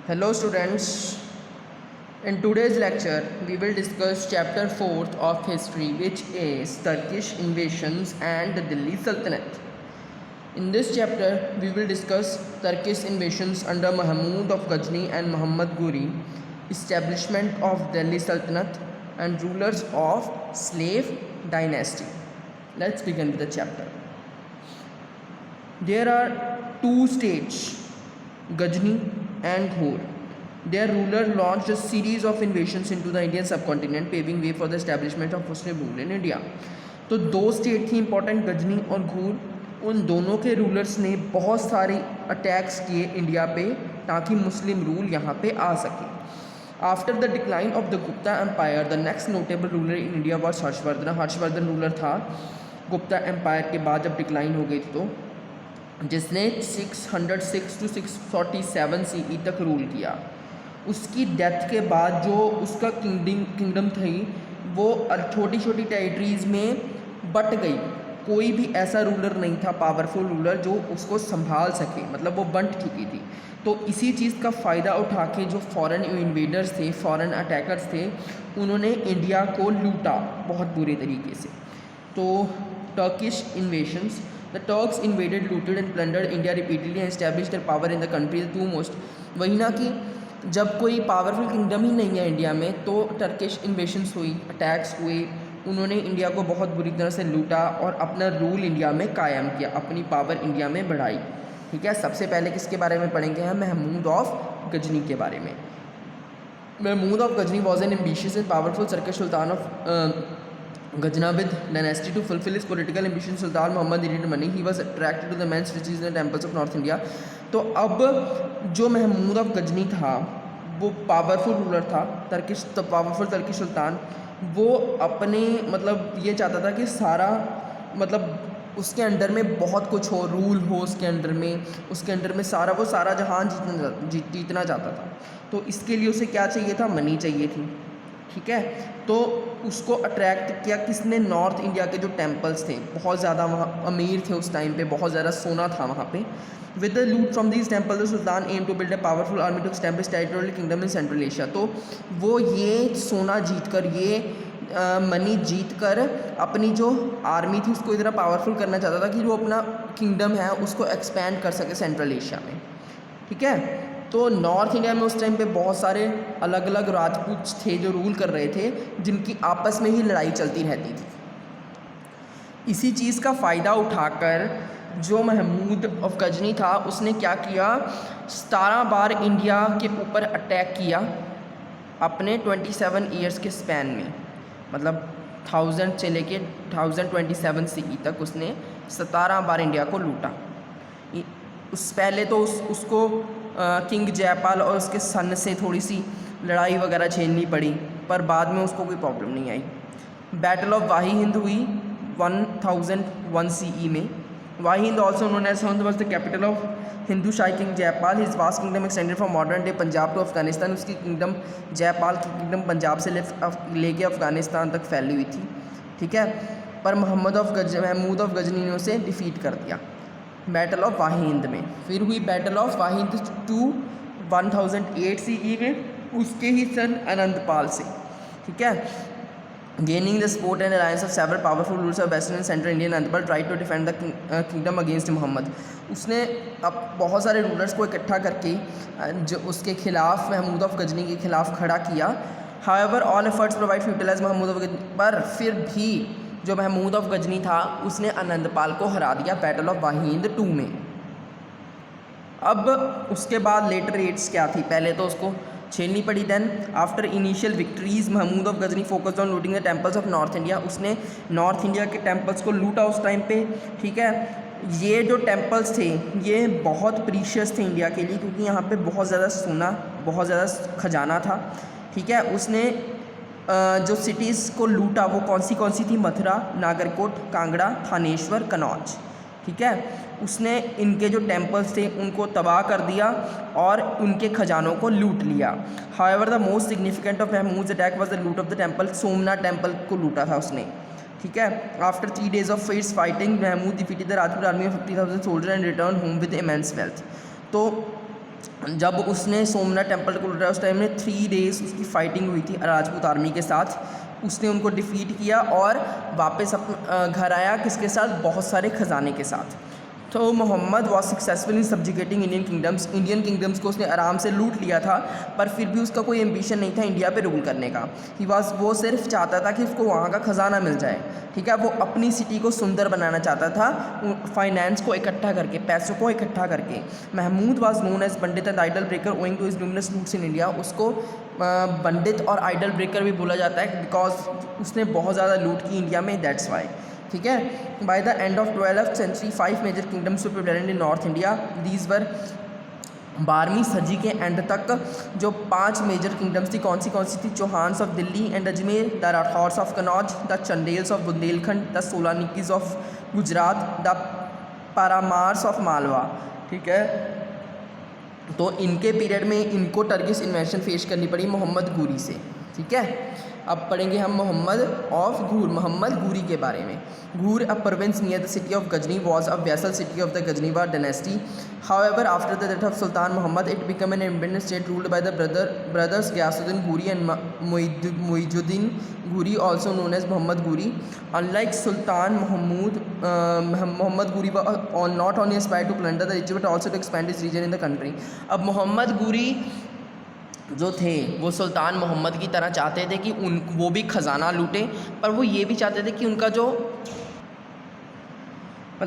Hello students, in today's lecture we will discuss chapter 4th of history, which is Turkish invasions and the Delhi Sultanate. In this chapter we will discuss Turkish invasions under Mahmud of Ghazni and Muhammad Ghori, establishment of Delhi Sultanate and rulers of slave dynasty. Let's begin with the chapter. There are two states, Ghazni and Ghor. Their ruler launched a series of invasions into the Indian subcontinent, paving way for the establishment of Muslim rule in India. तो दो state थी important, Ghazni और घूर. उन दोनों के rulers ने बहुत सारे अटैक्स किए इंडिया पे ताकि मुस्लिम रूल यहाँ पे आ सके. After the decline of the Gupta empire, the next notable ruler in India was Harshvardhan. Harshvardhan ruler था गुप्ता एम्पायर के बाद जब डिक्लाइन हो गई थी, तो जिसने 606 to 647 CE तक रूल किया. उसकी डेथ के बाद जो उसका किंगडम थी वो छोटी छोटी टेरिटरीज़ में बट गई. कोई भी ऐसा रूलर नहीं था, पावरफुल रूलर, जो उसको संभाल सके, मतलब वो बंट चुकी थी. तो इसी चीज़ का फ़ायदा उठा के जो फॉरेन इन्वेडर्स थे, फॉरेन अटैकर्स थे, उन्होंने इंडिया को लूटा बहुत बुरे तरीके से. तो Turkish invasions, the Turks invaded, looted and plundered India repeatedly and establish their power in the country. The two most, वही ना कि जब कोई पावरफुल किंगडम ही नहीं है इंडिया में, तो टर्किश इन्वेशंस हुई, अटैक्स हुए, उन्होंने इंडिया को बहुत बुरी तरह से लूटा और अपना रूल इंडिया में कायम किया, अपनी पावर इंडिया में बढ़ाई. ठीक है, सबसे पहले किसके बारे में पढ़ेंगे हम? महमूद ऑफ गजनी के बारे में. Mahmud of Ghazni was an ambitious and powerful Turkish sultan of Ghaznavid dynasty. To fulfill his political ambition, Sultan Muhammad needed money. He was attracted to the immense riches in the temples of North India. तो अब जो Mahmood of Ghazni था वो powerful ruler था, powerful Turkish सुल्तान. वो अपने मतलब ये चाहता था कि सारा मतलब उसके अंडर में बहुत कुछ हो, रूल हो उसके अंडर में सारा वो सारा जहान जीतना चाहता था. तो इसके लिए उसे क्या चाहिए था? मनी चाहिए थी. ठीक है, तो उसको अट्रैक्ट किया किसने? नॉर्थ इंडिया के जो टेम्पल्स थे, बहुत ज़्यादा वहाँ अमीर थे उस टाइम पे, बहुत ज़्यादा सोना था वहाँ पे. With the loot from these temple the sultan aim to build a powerful army to establish territorial kingdom in central Asia. तो वो ये सोना जीत कर, ये मनी जीत कर अपनी जो आर्मी थी उसको इतना पावरफुल करना चाहता था कि वो अपना किंगडम है उसको एक्सपैंड कर सके सेंट्रल एशिया में. ठीक है, तो नॉर्थ इंडिया में उस टाइम पे बहुत सारे अलग अलग राजपूत थे जो रूल कर रहे थे, जिनकी आपस में ही लड़ाई चलती रहती थी. इसी चीज़ का फ़ायदा उठाकर जो महमूद ऑफ गजनी था उसने क्या किया? 17 बार इंडिया के ऊपर अटैक किया अपने 27 ईयर्स के स्पैन में. मतलब 1000 से लेके 1027 CE तक उसने 17 बार इंडिया को लूटा. उस पहले तो उसको किंग जयपाल और उसके सन से थोड़ी सी लड़ाई वगैरह झेलनी पड़ी, पर बाद में उसको कोई प्रॉब्लम नहीं आई. बैटल ऑफ वाही हिंद हुई 1001 CE में. Waihind also known as Hind was the capital of Hindu Shahi king Jaipal. His vast kingdom extended from modern day Punjab to Afghanistan. उसकी किंगडम, जयपाल की किंगडम पंजाब से लेके अफगानिस्तान तक फैली हुई थी. ठीक है, पर महमूद ऑफ गजनी ने उसे डिफीट कर दिया बैटल ऑफ वाहिंद में. फिर हुई बैटल ऑफ वाहिंद 1008 CE में उसके ही सन अनंतपाल से. ठीक है, gaining the support and alliance of several powerful rulers of western and central Indian, Anantpal try to defend the kingdom against Mohammad. उसने अब बहुत सारे रूलर्स को इकट्ठा करके जो उसके खिलाफ, महमूद ऑफ गजनी के खिलाफ खड़ा किया. However all efforts provide futilize Mahmud of Ghazni, पर फिर भी जो महमूद ऑफ गजनी था उसने आनंदपाल को हरा दिया बैटल ऑफ वाहिंद 2 में. अब उसके बाद लेटर रेट्स क्या थी? पहले तो उसको झेलनी पड़ी. Then after initial victories Mahmud of Ghazni focused on looting the temples of north India. उसने नॉर्थ इंडिया के टेम्पल्स को लूटा उस टाइम पे. ठीक है, ये जो टेम्पल्स थे ये बहुत प्रीशियस थे इंडिया के लिए, क्योंकि यहाँ पे बहुत ज़्यादा सोना, बहुत ज़्यादा खजाना था. ठीक है, उसने जो सिटीज़ को लूटा वो कौन सी थी? मथुरा, नागरकोट, कांगड़ा, थानेश्वर, कन्नौज. ठीक है, उसने इनके जो टेम्पल्स थे उनको तबाह कर दिया और उनके खजानों को लूट लिया. However the most significant of Mahmud's attack was the loot of the temple. Somnath temple को लूटा था उसने. ठीक है, after 3 days of fierce fighting Mahmud defeated the Rajput army of 50,000 soldier and return home with immense wealth. तो जब उसने सोमनाथ टेम्पल को लूटा उस टाइम में 3 डेज़ उसकी फाइटिंग हुई थी राजपूत आर्मी के साथ। उसने उनको डिफ़ीट किया और वापस घर आया किसके साथ, बहुत सारे ख़जाने के साथ। तो Mohammad was successful in subjugating Indian kingdoms को उसने आराम से लूट लिया था, पर फिर भी उसका कोई एम्बिशन नहीं था इंडिया पे रूल करने का। वो सिर्फ चाहता था कि उसको वहाँ का ख़जाना मिल जाए, ठीक है। वो अपनी सिटी को सुंदर बनाना चाहता था, फाइनेंस को इकट्ठा करके, पैसों को इकट्ठा करके। Mahmud was known as pandit and idol breaker owing to his numerous loots in India. उसको पंडित और आइडल ब्रेकर भी बोला जाता है बिकॉज उसने बहुत ज़्यादा लूट की इंडिया में, दैट्स वाई, ठीक है। By the end of 12th century 5 major kingdoms were present in north India. These were 12वीं सदी के एंड तक जो 5 मेजर किंगडम्स थी, कौन सी थी, Chauhans of Delhi and Ajmer, the Rathores of Kannauj, the Chandelas of Bundelkhand, the Solankis of Gujarat, the Paramaras of Malwa, ठीक है। तो इनके पीरियड में इनको टर्किश इन्वेशन फेस करनी पड़ी मोहम्मद घूरी से, ठीक है। अब पढ़ेंगे हम मोहम्मद घूरी के बारे में। Ghur, a province near the city of Ghazni, was a vassal city of the Ghaznavid dynasty. However after the death of sultan Mohammad it become an independent state ruled by the brothers Ghiyasuddin Ghori and Muizuddin घूरी, ऑल्सो नोन एज मोहम्मद घूरी। Unlike sultan Mohammad Ghori not only aspired to plunder the rich but also to expand his region in the country. अब मोहम्मद घूरी जो थे वो सुल्तान मोहम्मद की तरह चाहते थे कि वो भी ख़जाना लूटे, पर वो ये भी चाहते थे कि उनका जो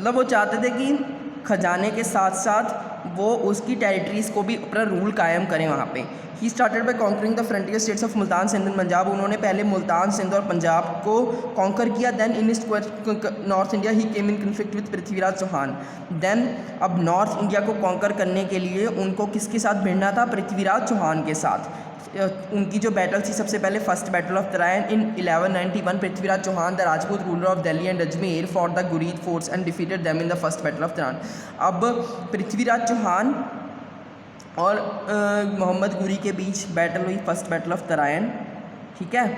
वो चाहते थे कि ख़जाने के साथ साथ वो उसकी टेरिटरीज़ को भी अपना रूल कायम करें वहाँ पे। He started by conquering the frontier states of Multan, Sindh and Punjab. उन्होंने पहले मुल्तान, सिंध और पंजाब को कॉन्कर किया। Then in north India he came in conflict with Prithviraj Chauhan. Then अब नॉर्थ इंडिया को कॉन्कर करने के लिए उनको किसके साथ भिड़ना था, पृथ्वीराज चौहान के साथ। उनकी जो बैटल थी सबसे पहले first battle of Tarain in 1191, Prithviraj Chauhan the Rajput ruler of Delhi and Ajmer for the Ghurid force and defeated them in the first battle of Tarain. अब पृथ्वीराज चौहान और मोहम्मद घूरी के बीच बैटल हुई, फर्स्ट बैटल ऑफ तराइन, ठीक है,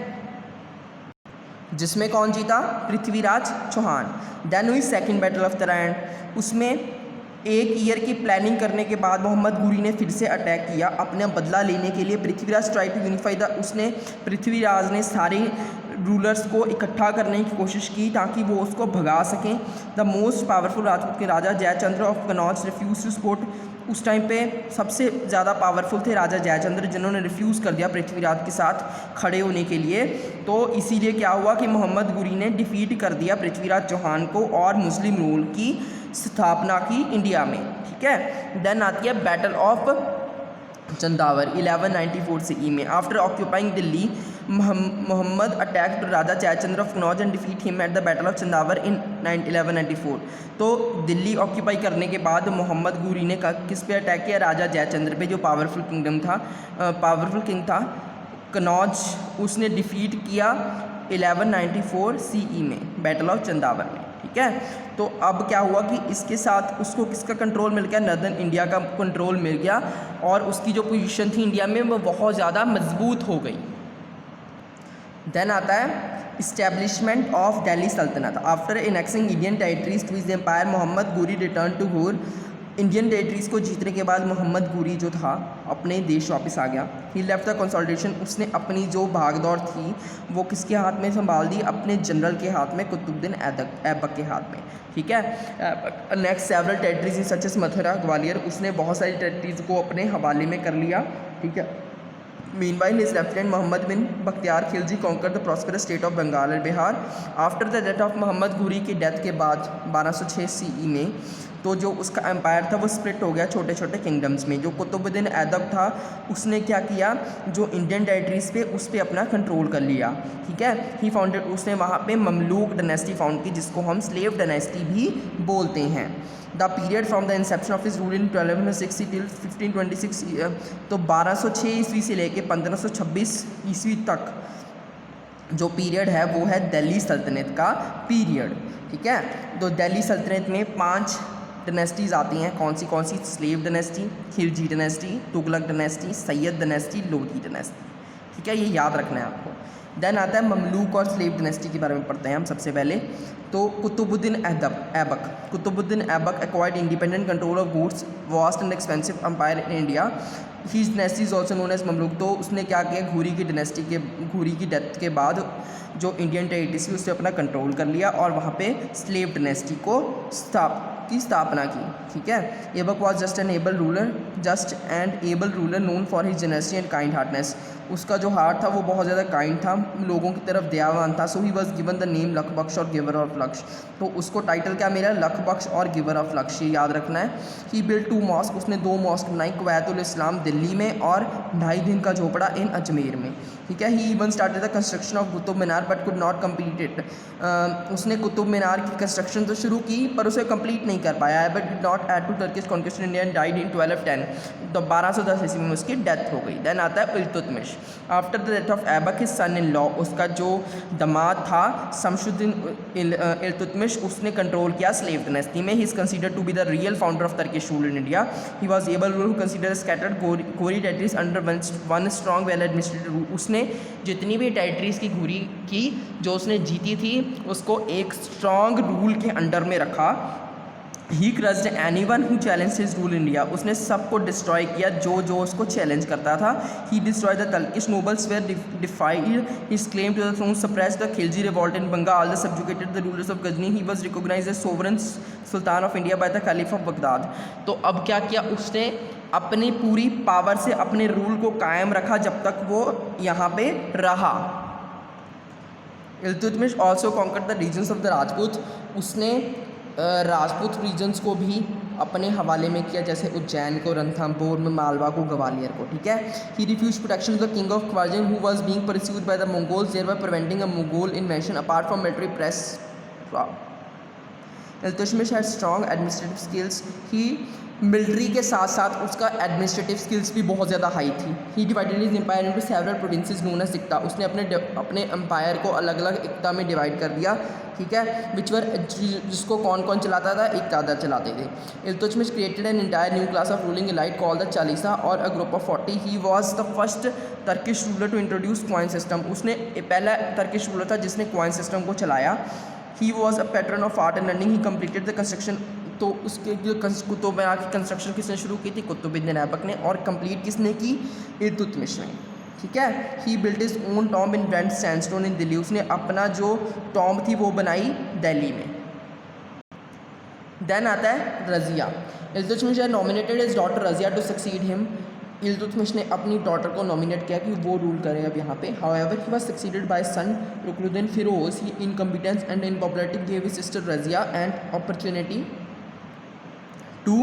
जिसमें कौन जीता, पृथ्वीराज चौहान। देन हुई सेकंड बैटल ऑफ तराइन, उसमें 1 ईयर की प्लानिंग करने के बाद मोहम्मद घूरी ने फिर से अटैक किया अपना बदला लेने के लिए। पृथ्वीराज ट्राई टू यूनिफाई उसने पृथ्वीराज ने सारे रूलर्स को इकट्ठा करने की कोशिश की ताकि वो उसको भगा सकें। द मोस्ट पावरफुल राजपूत के राजा Jaichandra of Kannauj refuse to support. उस टाइम पे सबसे ज़्यादा पावरफुल थे राजा जयचंद्र, जिन्होंने रिफ्यूज़ कर दिया पृथ्वीराज के साथ खड़े होने के लिए। तो इसीलिए क्या हुआ कि मोहम्मद घूरी ने डिफीट कर दिया पृथ्वीराज चौहान को और मुस्लिम रूल की स्थापना की इंडिया में, ठीक है। देन आती है बैटल ऑफ चंदावर 1194 CE में। After occupying Delhi Mohammad attacked raja Jaichandra of Kannauj and defeat him at the battle of Chandawar in 1194। तो दिल्ली ऑक्यूपाई करने के बाद मोहम्मद घूरी ने किस पे अटैक किया, राजा जयचंद्र पे, जो पावरफुल किंग था कनौज, उसने डिफीट किया 1194 CE में बैटल ऑफ चंदावर में, ठीक है। तो अब क्या हुआ कि इसके साथ उसको किसका कंट्रोल मिल गया, नर्दर्न इंडिया का कंट्रोल मिल गया और उसकी जो पोजीशन थी इंडिया में वो बहुत ज़्यादा मजबूत हो गई। देन आता है establishment of Delhi Saltanat. After annexing Indian territories to his empire Mohammad Ghori return to Ghur. Indian territories को जीतने के बाद मोहम्मद घूरी जो था अपने देश वापस आ गया। ही लेफ्ट द कंसोलिडेशन, उसने अपनी जो भागदौड़ थी वो किसके हाथ में संभाल दी, अपने जनरल के हाथ में, कुतुबुद्दीन ऐबक के हाथ में, ठीक है। Next several territories in such as Mathura Gwalior, उसने बहुत सारी टेरिटरीज को अपने हवाले में कर लिया, ठीक है। Meanwhile, his lieutenant Muhammad bin Bakhtiar Khilji conquered the prosperous state of Bengal and Bihar. After the death of Mohammad घूरी की डेथ के बाद 1206 CE में तो जो उसका एम्पायर था वो स्प्लिट हो गया छोटे छोटे किंगडम्स में। जो कुतुबुद्दीन ऐबक था उसने क्या किया, जो इंडियन टेरिटरीज पे उस पर अपना कंट्रोल कर लिया, ठीक है। ही फाउंडेड, उसने वहाँ पे ममलूक डायनेस्टी फाउंड की, जिसको हम स्लेव डायनेस्टी भी बोलते हैं। The period from the Inception of his rule in 1260 till 1526, तो 1206 ईस्वी से लेके 1526 ईस्वी तक जो पीरियड है वो है दिल्ली सल्तनत का पीरियड, ठीक है। तो दिल्ली सल्तनत में 5 डायनेस्टीज़ आती हैं, कौन सी, slave dynasty, Khilji dynasty, Tughlaq dynasty, Sayyid dynasty, Lodi dynasty, ठीक है, ये याद रखना है आपको। देन आता है ममलूक और स्लेव डिनेस्टी के बारे में पढ़ते हैं हम सबसे पहले। तो Qutbuddin Aibak Qutbuddin Aibak acquired independent control of goods vast and expensive empire in India. His dynasty is also known as Mamluk. तो उसने क्या किया, घुरी की डेथ के बाद जो इंडियन टेरिटरी थी उससे अपना कंट्रोल कर लिया और वहाँ पे स्लेव डिनेस्टी को स्थापना की। ठीक है, Aibak was just and able ruler known for his generosity and kind heartness. उसका जो हार्ट था वो बहुत ज़्यादा काइंड था, लोगों की तरफ दयावान था। So he was given the name Lakhbakhsh or giver of लक्ष। तो उसको टाइटल क्या मिला, लखबख्श और गिवर ऑफ लक्ष, ये याद रखना है। ही बिल्ड 2 मॉस्क, उसने 2 मॉस्क बनाई, कुवैतुल इस्लाम दिल्ली में और 2.5 दिन का झोपड़ा इन अजमेर में। ठीक है, he even started the construction of Qutub Minar but could not complete it. उसने कुतुब मीनार की कंस्ट्रक्शन तो शुरू की पर उसे कंप्लीट नहीं कर पाया है। But did not add to Turkish conquest India and died in 1210। तो 1210 ईस्वी में उसकी डेथ हो गई। देन आता है Iltutmish. After the death of Aibak his son in law, उसका जो दामाद था शमशुद्दीन इल्तुतमिश, उसने कंट्रोल किया स्लेव डिनेस्टी में। He is considered to be the real founder of Turkish rule in India. He was able to consider scattered Ghori territories under one strong well administered rule. उसने जितनी भी टेरिटरीज की घुरी की जो उसने जीती थी उसको एक स्ट्रॉन्ग रूल के अंडर में रखा। He crushed anyone who challenge his rule India, उसने सबको डिस्ट्रॉय किया जो उसको चैलेंज करता था। He destroy the Turkish nobles were defied his claim to the throne, suppress the Khilji revolt in Bengal, the subjugated the rulers of Ghazni. He was recognised as sovereign sultan of India by the Khalifa of Baghdad. तो अब क्या किया उसने, अपनी पूरी power से अपने rule को कायम रखा जब तक वो यहाँ पे रहा। Iltutmish also conquered the regions of the Rajput, उसने राजपूत रीजन्स को भी अपने हवाले में किया, जैसे उज्जैन को, रणथंभौर में मालवा को, ग्वालियर को। ठीक है, he refuse protection of the king of Khwarezm who was being pursued by the Mongols, thereby preventing a Mongol invasion apart from military press. Iltutmish had strong administrative skills. He military के साथ साथ उसका एडमिनिस्ट्रेटिव स्किल्स भी बहुत ज़्यादा high थी। He divided his empire into several provinces known as iqta, उसने अपने एम्पायर को अलग अलग इक्ता में डिवाइड कर दिया। ठीक है, विच वर जिसको कौन कौन चलाता था, इक्तादार चलाते थे। Iltutmish created an entire new class of ruling elite called the Chalisa or a group of 40। He was the first Turkish ruler to introduce coin system, उसने पहला टर्किश रूलर था जिसने क्वाइन सिस्टम को चलाया। He was a pattern of art and learning. He completed the construction, तो उसके जो कुतुब मीनार की कंस्ट्रक्शन किसने शुरू की थी, कुतुबुद्दीन ऐबक ने, और कंप्लीट किसने की, इल्तुतमिश ने। ठीक है, ही बिल्ट हिज ओन टॉम्ब इन ब्रांड सैंडस्टोन इन दिल्ली, उसने अपना जो टॉम्ब थी वो बनाई दिल्ली में। देन आता है Razia. Iltutmish had nominated his daughter Razia to succeed him. Iltutmish ने अपनी डॉटर को नॉमिनेट किया कि वो रूल करे अब यहाँ पे। However he was succeeded by son Ruknuddin Firoz. He incompetence and unpopularity give his sister Razia and opportunity to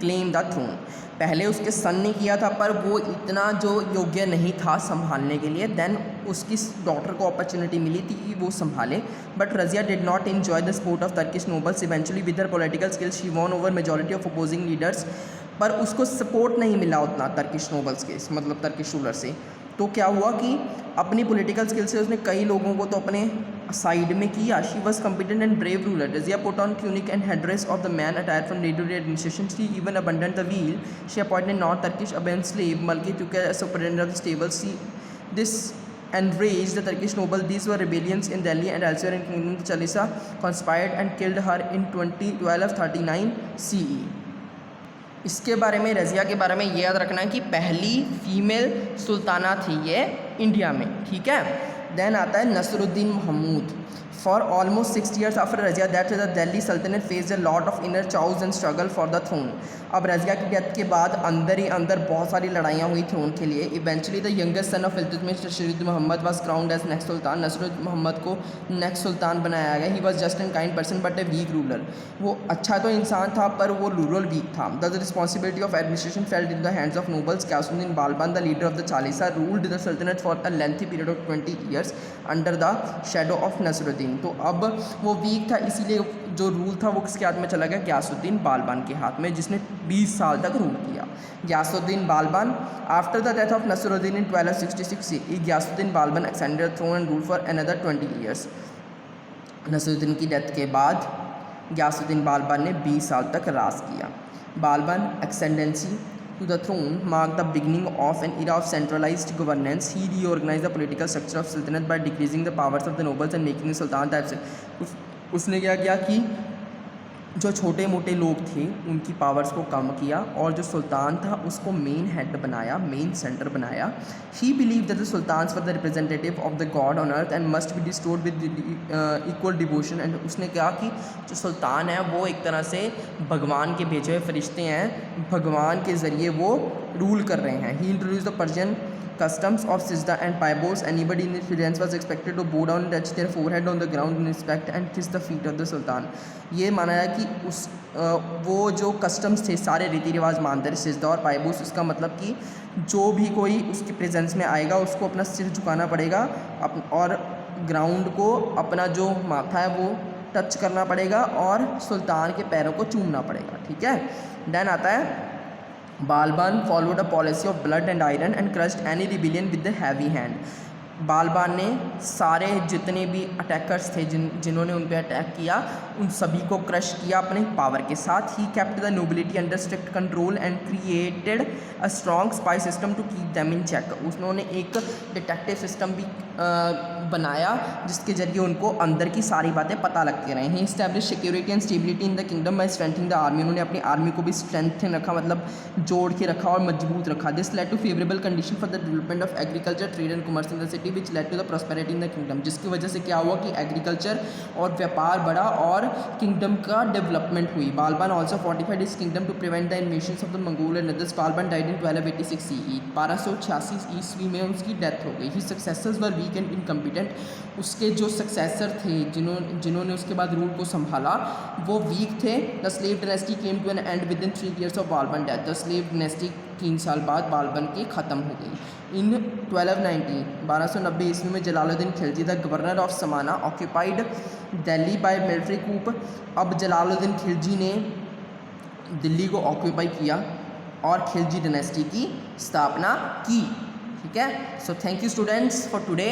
claim the throne. पहले उसके सन ने किया था पर वो इतना जो योग्य नहीं था संभालने के लिए। देन उसकी डॉटर को अपॉर्चुनिटी मिली थी कि वो संभाले। But Razia did not enjoy the support of Turkish nobles. Eventually with her political skills she von over majority of opposing leaders, पर उसको सपोर्ट नहीं मिला उतना टर्किश नोबल्स के, मतलब टर्किश रूलर से। तो क्या हुआ कि अपनी पॉलिटिकल स्किल से उसने कई लोगों को तो अपने साइड में किया। She was competent and brave ruler. Razia put on tunic and headdress of the man attire from day to day administration. She even abandoned the veil. She appointed not Turkish अबेन स्लेव मल्की to care superintendent of the stable. See this enraged the Turkish noble. These were rebellions in Delhi and elsewhere in Kingdom. Chalisa conspired and killed her in 1239 CE. इसके बारे में, रज़िया के बारे में ये याद रखना है कि पहली फीमेल सुल्ताना थी ये इंडिया में। ठीक है, देन आता है Nasiruddin Mahmud. For almost 6 years after Razia death the Delhi Saltanat faced a lot of inner chaos and struggle for the throne. अब रज़िया की डेथ के बाद अंदर ही अंदर बहुत सारी लड़ाइयाँ हुई थ्रोन के लिए। Eventually the youngest son of Iltutmish Nasiruddin Mohammad was crowned as next sultan. Nasiruddin Mohammad को नेक्स्ट सुल्तान बनाया गया। He was just and kind person but a weak ruler. वो अच्छा तो इंसान था पर वो रूरल वीक था। The responsibility of administration felled in the hands of nobles. Ghiyasuddin Balban the leader of the Chalisa ruled the Saltanat for a lengthy period of 20 years under the shadow of Nasiruddin. तो अब वो वीक था, इसीलिए जो रूल था वो किसके हाथ में चला गया, ग़ियासुद्दीन बालबान के हाथ में, जिसने 20 साल तक रूल किया। Ghiyasuddin Balban. After the death of Nasiruddin in 1266 Ghiyasuddin Balban extended the throne and rule for another 20 years। Nasiruddin की डेथ के बाद ग़ियासुद्दीन बालबान ने 20 साल तक राज किया। बालबान एक्सेंडेंसी to the throne marked the beginning of an era of centralized governance. He reorganized the political structure of Sultanate by decreasing the powers of the nobles and making the Sultan the absolute. उसने क्या किया कि जो छोटे मोटे लोग थे उनकी पावर्स को कम किया और जो सुल्तान था उसको मेन हेड बनाया, मेन सेंटर बनाया. He believe that the sultans were the representative of the god on earth and must be restored with equal devotion. And उसने कहा कि जो सुल्तान है वो एक तरह से भगवान के भेजे हुए फरिश्ते हैं, भगवान के ज़रिए वो रूल कर रहे हैं. He introduce the Persian customs of Sizda and Paibos. Anybody in his presence was expected to bow down and touch their forehead on the ground in respect and kiss the feet of the Sultan. ये माना है कि उस वो जो customs थे सारे रीति रिवाज मानते थे सिजदा और पाइबोस. उसका मतलब कि जो भी कोई उसके प्रेजेंस में आएगा उसको अपना सिर झुकाना पड़ेगा और ग्राउंड को अपना जो माथा है वो टच करना पड़ेगा और सुल्तान के पैरों को चूमना पड़ेगा. ठीक है. देन आता है बालबान followed a policy of blood and iron and crushed any rebellion with the heavy hand. बालबान ने सारे जितने भी अटैकर्स थे जिन्होंने उन पर अटैक किया उन सभी को क्रश किया अपने पावर के साथ. He kept the nobility under strict control and created a strong spy system to keep them in check. उन्होंने एक डिटेक्टिव सिस्टम भी बनाया जिसके जरिए उनको अंदर की सारी बातें पता लगती रहें. He establish security and stability in the kingdom by strengthening the army. उन्होंने अपनी आर्मी को भी स्ट्रेंथन रखा, मतलब जोड़ के रखा और मजबूत रखा. This led to favourable condition for the development of agriculture, trade and commerce in the city which led to the prosperity in the kingdom. जिसकी वजह से क्या हुआ कि एग्रीकल्चर और व्यापार बढ़ा और किंगडम का डेवलपमेंट हुई. Balban also fortified his kingdom to prevent the invasions of the Mongol and others. Balban died in 1286 CE. 1286 ईस्वी में उसकी डेथ हो गई. His successors were weak and incompetent. उसके जो सक्सेसर थे जिन्होंने उसके बाद रूल को संभाला वो वीक थे. The slave dynasty came to an end within 3 years of Balban death. The slave dynasty 3 साल बाद बालबन की ख़त्म हो गई. इन 1290 ईस्वी में Jalaluddin Khilji the governor of समाना ऑक्यूपाइड दिल्ली बाय मिलिट्री कूप. अब जलालुद्दीन खिलजी ने दिल्ली को ऑक्यूपाई किया और खिलजी डायनेस्टी की स्थापना की. ठीक है. So thank you students for today.